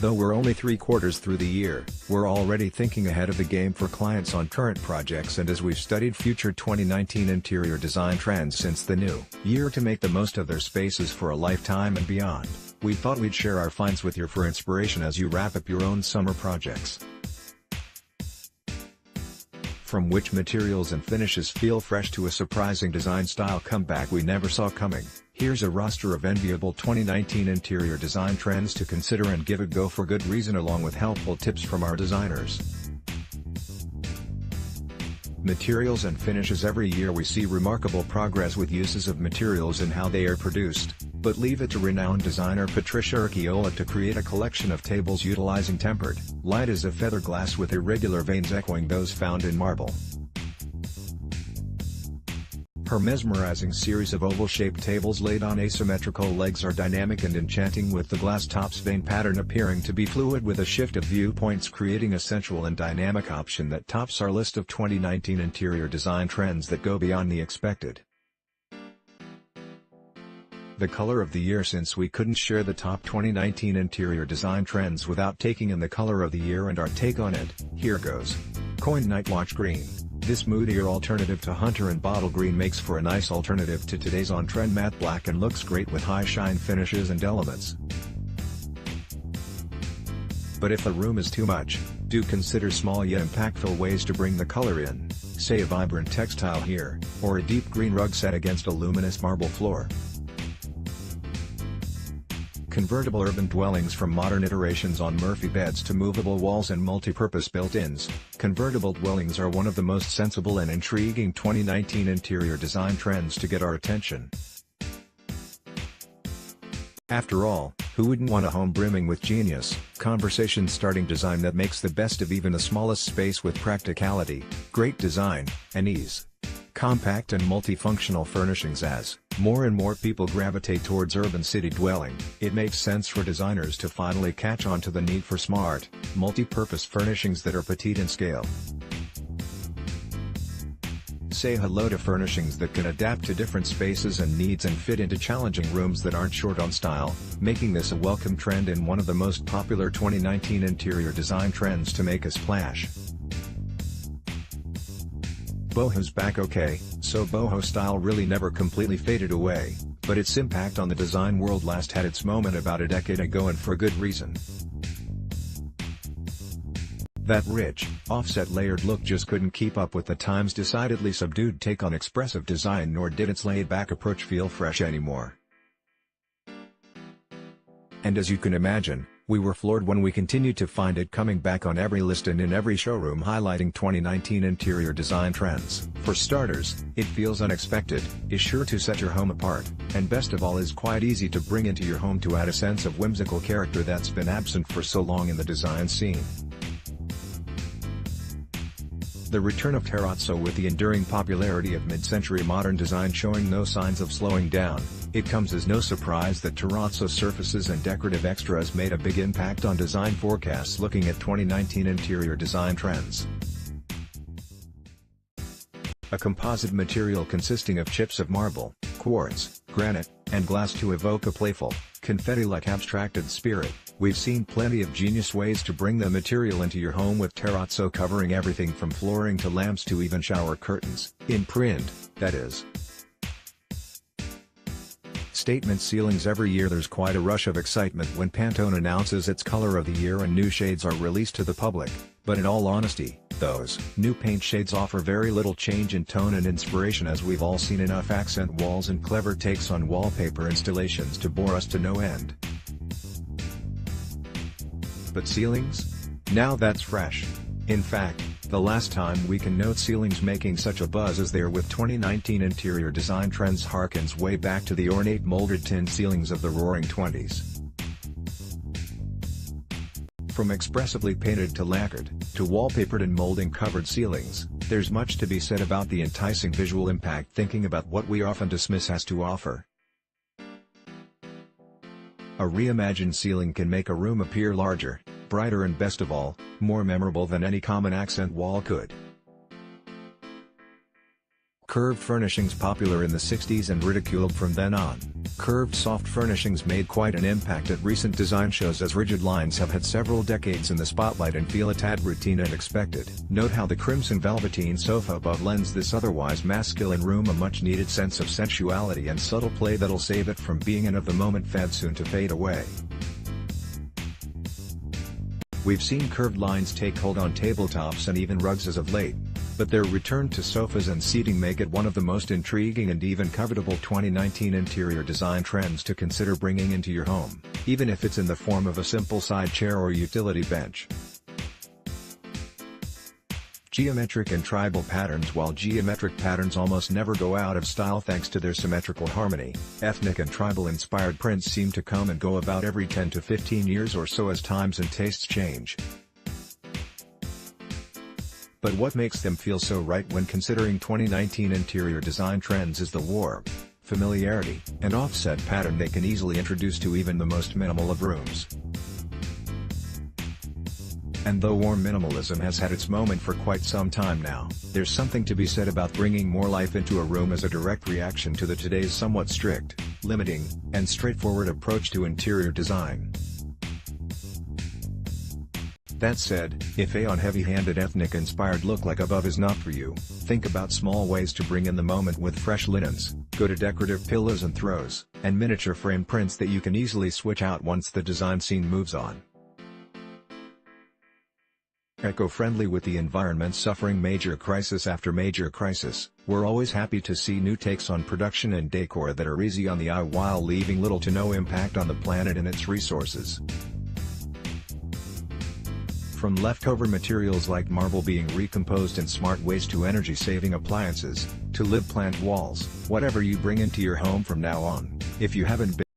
Though we're only 3/4 through the year, we're already thinking ahead of the game for clients on current projects, and as we've studied future 2019 interior design trends since the new year to make the most of their spaces for a lifetime and beyond, we thought we'd share our finds with you for inspiration as you wrap up your own summer projects. From which materials and finishes feel fresh to a surprising design style comeback we never saw coming, here's a roster of enviable 2019 interior design trends to consider and give a go for good reason, along with helpful tips from our designers. Materials and finishes. Every year we see remarkable progress with uses of materials and how they are produced, but leave it to renowned designer Patricia Urquiola to create a collection of tables utilizing tempered, light as a feather glass with irregular veins echoing those found in marble. Her mesmerizing series of oval-shaped tables laid on asymmetrical legs are dynamic and enchanting, with the glass top's vein pattern appearing to be fluid with a shift of viewpoints, creating a sensual and dynamic option that tops our list of 2019 interior design trends that go beyond the expected. The color of the year. Since we couldn't share the top 2019 interior design trends without taking in the color of the year and our take on it, here goes. Coin Nightwatch Green. This moodier alternative to Hunter and Bottle Green makes for a nice alternative to today's on-trend matte black and looks great with high shine finishes and elements. But if a room is too much, do consider small yet impactful ways to bring the color in, say a vibrant textile here, or a deep green rug set against a luminous marble floor. Convertible urban dwellings. From modern iterations on Murphy beds to movable walls and multi-purpose built-ins, convertible dwellings are one of the most sensible and intriguing 2019 interior design trends to get our attention. After all, who wouldn't want a home brimming with genius, conversation-starting design that makes the best of even the smallest space with practicality, great design, and ease? Compact and multifunctional furnishings. As more and more people gravitate towards urban city dwelling, it makes sense for designers to finally catch on to the need for smart, multi-purpose furnishings that are petite in scale. Say hello to furnishings that can adapt to different spaces and needs and fit into challenging rooms that aren't short on style, making this a welcome trend and one of the most popular 2019 interior design trends to make a splash. Boho's back. Okay, so boho style really never completely faded away, but its impact on the design world last had its moment about a decade ago, and for good reason. That rich, offset layered look just couldn't keep up with the time's decidedly subdued take on expressive design, nor did its laid-back approach feel fresh anymore. And as you can imagine, we were floored when we continued to find it coming back on every list and in every showroom highlighting 2019 interior design trends. For starters, it feels unexpected, is sure to set your home apart, and best of all is quite easy to bring into your home to add a sense of whimsical character that's been absent for so long in the design scene. The return of terrazzo, with the enduring popularity of mid-century modern design showing no signs of slowing down, it comes as no surprise that terrazzo surfaces and decorative extras made a big impact on design forecasts looking at 2019 interior design trends. A composite material consisting of chips of marble, quartz, granite, and glass to evoke a playful, confetti-like abstracted spirit. We've seen plenty of genius ways to bring the material into your home, with terrazzo covering everything from flooring to lamps to even shower curtains, in print, that is. Statement ceilings. Every year there's quite a rush of excitement when Pantone announces its color of the year and new shades are released to the public, but in all honesty, those new paint shades offer very little change in tone and inspiration, as we've all seen enough accent walls and clever takes on wallpaper installations to bore us to no end. But ceilings? Now that's fresh. In fact, the last time we can note ceilings making such a buzz as they are with 2019 interior design trends harkens way back to the ornate molded tin ceilings of the Roaring '20s. From expressively painted to lacquered, to wallpapered and molding covered ceilings, there's much to be said about the enticing visual impact thinking about what we often dismiss has to offer. A reimagined ceiling can make a room appear larger, brighter and best of all, more memorable than any common accent wall could. Curved furnishings popular in the 60s and ridiculed from then on. Curved soft furnishings made quite an impact at recent design shows as rigid lines have had several decades in the spotlight and feel a tad routine and expected. Note how the crimson velveteen sofa above lends this otherwise masculine room a much needed sense of sensuality and subtle play that'll save it from being an of-the-moment fad soon to fade away. We've seen curved lines take hold on tabletops and even rugs as of late, but their return to sofas and seating make it one of the most intriguing and even covetable 2019 interior design trends to consider bringing into your home, even if it's in the form of a simple side chair or utility bench. Geometric and tribal patterns. While geometric patterns almost never go out of style thanks to their symmetrical harmony, ethnic and tribal-inspired prints seem to come and go about every 10 to 15 years or so as times and tastes change. But what makes them feel so right when considering 2019 interior design trends is the warmth, familiarity, and offset pattern they can easily introduce to even the most minimal of rooms. And though warm minimalism has had its moment for quite some time now, there's something to be said about bringing more life into a room as a direct reaction to today's somewhat strict, limiting, and straightforward approach to interior design. That said, if a heavy-handed ethnic-inspired look like above is not for you, think about small ways to bring in the moment with fresh linens, go to decorative pillows and throws, and miniature frame prints that you can easily switch out once the design scene moves on. Eco-friendly. With the environment suffering major crisis after major crisis, we're always happy to see new takes on production and decor that are easy on the eye while leaving little to no impact on the planet and its resources. From leftover materials like marble being recomposed in smart ways to energy-saving appliances, to live plant walls, whatever you bring into your home from now on, if you haven't been